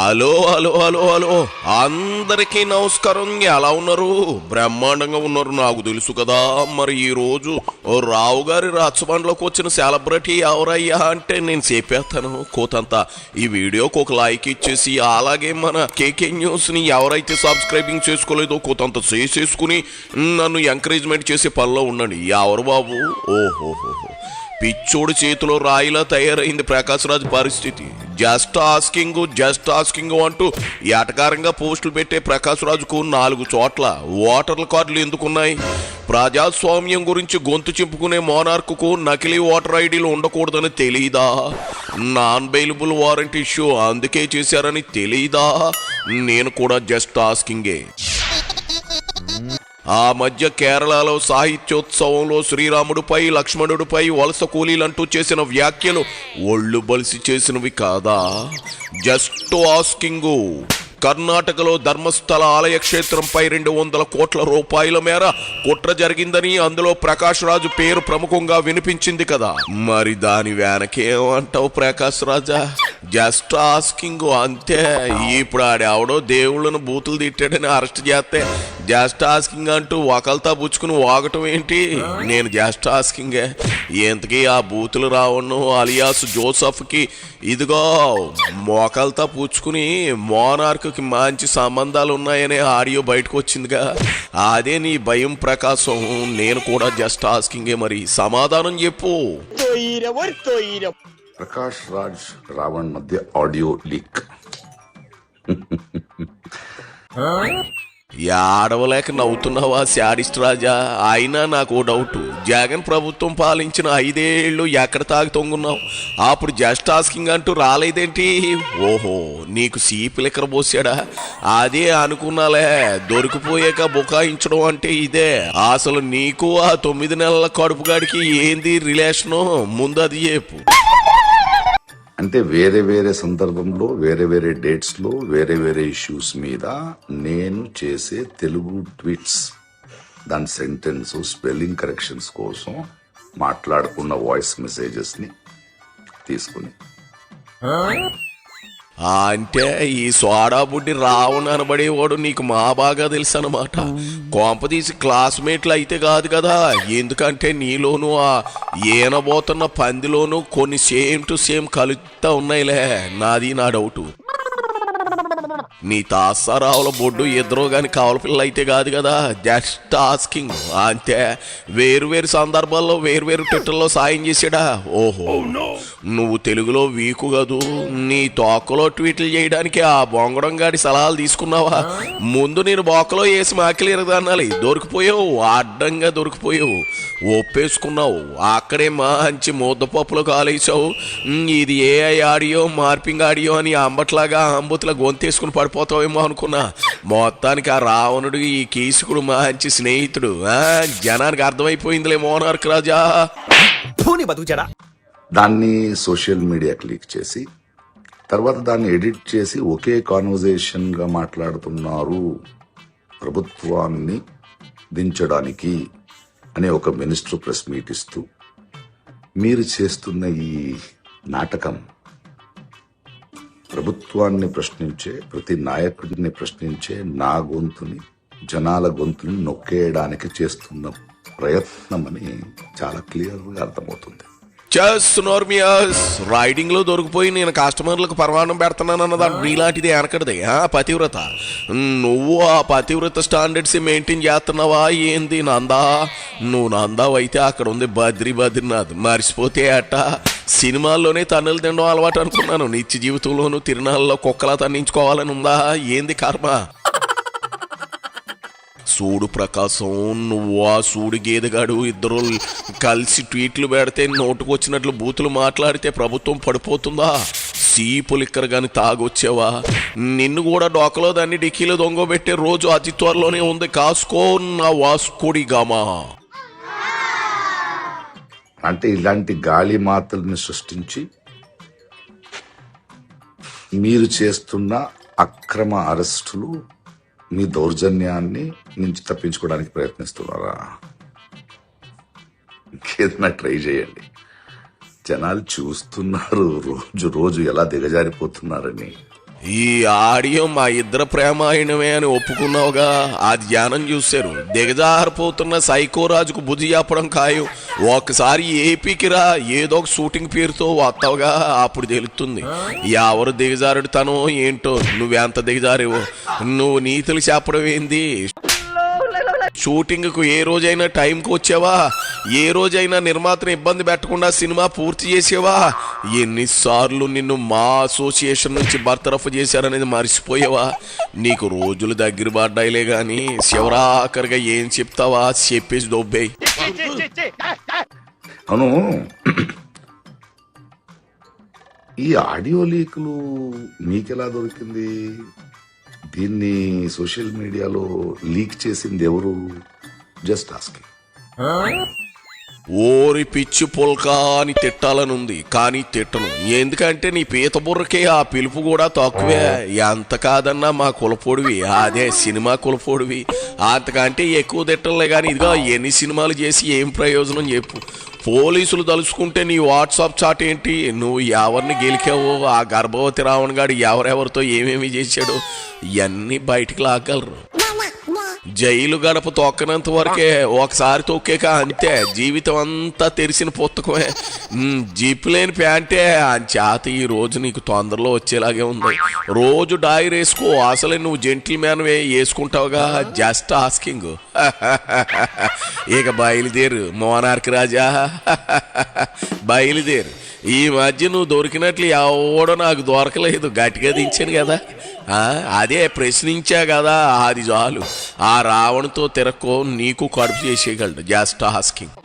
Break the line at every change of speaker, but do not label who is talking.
Hello hello hello hello అందరికీ నమస్కారం. ఎలా ఉన్నారు? బ్రహ్మాండంగా ఉన్నారు, నాకు తెలుసు కదా. మరి ఈ రోజు రావు గారి రచ్చబండలోకి వచ్చిన సెలబ్రిటీ ఎవరయ్యా అంటే నేను చెప్పేస్తాను కోతంతా. ఈ వీడియోకి ఒక లైక్ ఇచ్చేసి, అలాగే మన కేకే న్యూస్ ని ఎవరైతే సబ్స్క్రైబింగ్ చేసుకోలేదో కోతంత చేసేసుకుని నన్ను ఎంకరేజ్మెంట్ చేసే పనిలో ఉండండి. ఎవరు బాబు? ఓహోహో, పిచ్చోడు చేతిలో రాయిలా తయారైంది ప్రకాష్ రాజ్ పరిస్థితి. జస్ట్ ఆస్కింగ్ అంటూ ఏటకారంగా పోస్టులు పెట్టే ప్రకాష్ రాజుకు 4 చోట్ల ఓటర్ల కార్డులు ఎందుకున్నాయి? ప్రజాస్వామ్యం గురించి గొంతు చెప్పుకునే మోనార్కు నకిలీ ఓటర్ ఐడీలు ఉండకూడదని తెలీదా? నాన్ బెయిలబుల్ వారెంట్ ఇష్యూ అందుకే చేశారని తెలీదా? నేను కూడా జస్ట్ ఆస్కింగే. ఆ మధ్య కేరళలో సాహిత్యోత్సవంలో శ్రీరాముడిపై లక్ష్మణుడిపై వలస కూలీలంటూ చేసిన వ్యాఖ్యలు ఒళ్ళు బలిసి చేసినవి కాదా? జస్ట్ ఆస్కింగు. కర్ణాటకలో ధర్మస్థల ఆలయ క్షేత్రంపై 200 కోట్ల రూపాయల మేర కుట్ర జరిగిందని అందులో ప్రకాష్ రాజు పేరు ప్రముఖంగా వినిపించింది కదా. మరి దాని వెనకేమంటావు ప్రకాష్ రాజా? జస్ట్ ఆస్కింగ్ అంతే. ఇప్పుడు ఆడెవడో దేవుళ్ళను బూతులు తిట్టాడని అరెస్ట్ చేస్తే జస్ట్ ఆస్కింగ్ అంటూ ఒకల్తా పుచ్చుకుని వాగటం ఏంటి? నేను జస్ట్ ఆస్కింగే. ఎంతకీ ఆ బూతులు రావణ్ణు అలియాస్ జోసఫ్కి ఇదిగో మోకల్తా పుచ్చుకుని మోనార్క్ మంచి సంబంధాలు ఉన్నాయనే ఆడియో బయటకు వచ్చిందిగా. అదే నీ భయం ప్రకాశం. నేను కూడా జస్ట్ ఆస్కింగే. మరి సమాధానం చెప్పు.
ప్రకాష్ రాజ్ రావణ్ మధ్య ఆడియో లీక్.
ఆడవలేక నవ్వుతున్నావా శాడిస్ట్ రాజా? అయినా నాకు డౌట్, జగన్ ప్రభుత్వం పాలించిన 5 ఏళ్ళు ఎక్కడ తాగి తొంగున్నావు? అప్పుడు జస్ట్ ఆస్కింగ్ అంటూ రాలేదేంటి? ఓహో, నీకు సీపు లెక్కర పోసాడా? అదే అనుకున్నాలే. దొరికిపోయాక బుకాయించడం అంటే ఇదే. అసలు నీకు ఆ 9 నెలల కడుపుగాడికి ఏంది రిలేషను? ముందు అది చెప్పు.
అంటే వేరే వేరే సందర్భంలో వేరే వేరే డేట్స్ లో వేరే వేరే ఇష్యూస్ మీద నేను చేసే తెలుగు ట్వీట్స్, దాని సెంటెన్స్ స్పెల్లింగ్ కరెక్షన్స్ కోసం మాట్లాడుకున్న వాయిస్ మెసేజెస్ ని తీసుకుని
అంటే ఈ సోడా బుడ్డి రావణ్ అనబడేవాడు నీకు మా బాగా తెలుసు అనమాట. కొంపదీసి క్లాస్మేట్లు అయితే కాదు కదా? ఎందుకంటే నీలోను ఆ ఏనబోతున్న పందిలోను కొన్ని సేమ్ టు సేమ్ కలుతా ఉన్నాయిలే. నాది నా డౌటు. నీ తాసారావుల బొడ్డు ఇద్దరు గాని కావల పిల్లలు అయితే కాదు కదా? జస్ట్ ఆస్కింగ్ అంతే. వేరు సందర్భాల్లో వేరు ట్విట్టర్లో సాయం చేసాడా? ఓహో, నువ్వు తెలుగులో వీకు కదూ. నీ తోకలో ట్వీట్లు చేయడానికి ఆ బొంగడం గాడి సలహాలు తీసుకున్నావా? ముందు నేను బొక్కలో వేసి మాకిలేరదన్నాలి. దొరికిపోయావు, అడ్డంగా దొరికిపోయావు, ఒప్పేసుకున్నావు. అక్కడే మంచి ముద్దపప్పులో కాలేసావు. ఇది ఏఐ ఆడియో మార్పింగ్ ఆడియో అని అంబట్లాగా అంబుతులా గొంతేసుకుని పడిపోతావేమో అనుకున్నా. మొత్తానికి ఆ రావణుడు ఈ కీసుకుడు మంచి స్నేహితుడు. జనానికి అర్థమైపోయిందిలే మోనార్క్ రాజా.
దాన్ని సోషల్ మీడియాకి లీక్ చేసి తర్వాత దాన్ని ఎడిట్ చేసి ఒకే కాన్వర్జేషన్ గా మాట్లాడుతున్నారు ప్రభుత్వాన్ని దించడానికి అనే ఒక మినిస్టర్ ప్రెస్ మీట్ ఇస్తూ, మీరు చేస్తున్న ఈ నాటకం ప్రభుత్వాన్ని ప్రశ్నించే, ప్రతి నాయకుడిని ప్రశ్నించే నా గొంతుని, జనాల గొంతుని నొక్కేయడానికి చేస్తున్న ప్రయత్నం అని చాలా క్లియర్గా అర్థమవుతుంది.
రైడింగ్ లో దొరికిపోయి నేను కస్టమర్లకు పరమాణం పెడుతున్నానన్న దాని నీలాంటిది వెనకడిది. పతివ్రత. నువ్వు ఆ పతివ్రత స్టాండర్డ్స్ మెయింటైన్ చేస్తున్నావా ఏంది నందా? నువ్వు నందావు అయితే అక్కడ ఉంది బద్రీనాథ్. మర్చిపోతే అట్ట. సినిమాల్లోనే తన్నులు తినడం అలవాటు అనుకున్నాను. నిత్య జీవితంలోనూ తిరునాళ్ళలో కుక్కలా తన్నించుకోవాలని ఉందా? ఏంది కర్మ? సూడు ప్రకాశం, నువ్వు ఆ సూడు గేదెగాడు ఇద్దరు కలిసి ట్వీట్లు పెడితే నోటుకొచ్చినట్లు బూతులు మాట్లాడితే ప్రభుత్వం పడిపోతుందా? సీపు లిక్కర్ గాని తాగొచ్చావా? నిన్ను కూడా డోకలో దాన్ని డిక్కీలో దొంగబెట్టే రోజు అతి త్వరలోనే ఉంది. కాసుకో నా వాస్కోడిగామా.
అంటే ఇలాంటి గాలి మాతల్ని సృష్టించి మీరు చేస్తున్న అక్రమ అరెస్టులు, మీ దౌర్జన్యాన్ని నుంచి తప్పించుకోవడానికి ప్రయత్నిస్తున్నారా? ఇంకేదైనా ట్రై చేయండి. జనాలు చూస్తున్నారు రోజు ఎలా దిగజారిపోతున్నారని.
ఈ ఆడియో మా ఇద్దరు ప్రేమాయణమే అని ఒప్పుకున్నావుగా, ఆ ధ్యానం చూశారు. దిగజారిపోతున్న సైకోరాజుకు బుద్ధి చెప్పడం ఖాయం. ఒక్కసారి ఏపీకి రా, ఏదో ఒక షూటింగ్ పేరుతో వస్తావుగా, అప్పుడు తెలుస్తుంది ఎవరు దిగజారుడుతానో ఏంటో. నువ్వెంత దిగజారేవో. నువ్వు నీతులు చెప్పడం ఏంది? షూటింగ్కు ఏ రోజైనా టైంకి వచ్చావా? ఏ రోజైనా నిర్మాతను ఇబ్బంది పెట్టకుండా సినిమా పూర్తి చేసేవా? ఎన్నిసార్లు నిన్ను మా అసోసియేషన్ నుంచి బర్తరఫ్ చేశారనేది మర్చిపోయావా? నీకు రోజులు దగ్గర పడ్డాయిలే గాని శివరాఖరిగా ఏం చెప్తావా? చెప్పేసి దొబ్బేయి.
అవును, ఈ ఆడియో లీకులు మీకెలా దొరికింది? దీన్ని సోషల్ మీడియాలో లీక్ చేసింది ఎవరు? Just asking.
ఓరి పిచ్చి పుల్కా అని తిట్టాలనుంది కానీ తిట్టను. ఎందుకంటే నీ పీత బుర్రకే ఆ పిలుపు కూడా తక్కువే. ఎంత కాదన్నా మా కులపోడివి, అదే సినిమా కులపోడివి. అంతకంటే ఎక్కువ తిట్టలే కానీ ఇదిగా ఎన్ని సినిమాలు చేసి ఏం ప్రయోజనం చెప్పు. పోలీసులు తలుచుకుంటే నీ వాట్సాప్ చాట్ ఏంటి? నువ్వు ఎవరిని గెలికావో, ఆ గర్భవతి రావణ్ గాడు ఎవరెవరితో ఏమేమి చేశాడో ఇవన్నీ బయటికి లాగలరు. జైలు గడప తొక్కనంత వరకే, ఒకసారి తొక్కేక అంతే, జీవితం అంతా తెరిసిన పుస్తకమే. జీప్ లేని ప్యాంటే చేత ఈ రోజు నీకు తొందరలో వచ్చేలాగే ఉంది. రోజు డైరీ వేసుకో, అసలే నువ్వు జెంటిల్ మ్యాన్ వేసుకుంటావుగా. Just asking. ఇక బయలుదేరు మోనార్క్ రాజా, బయలుదేరు. ఈ మధ్య నువ్వు దొరికినట్లు ఎవడో నాకు దొరకలేదు, గట్టిగా దించాను కదా. అదే ప్రశ్నించా కదా, అది చాలు. ఆ రావణ్తో తిరక్కో, నీకు కడుపు చేసేయగలడు. Just asking.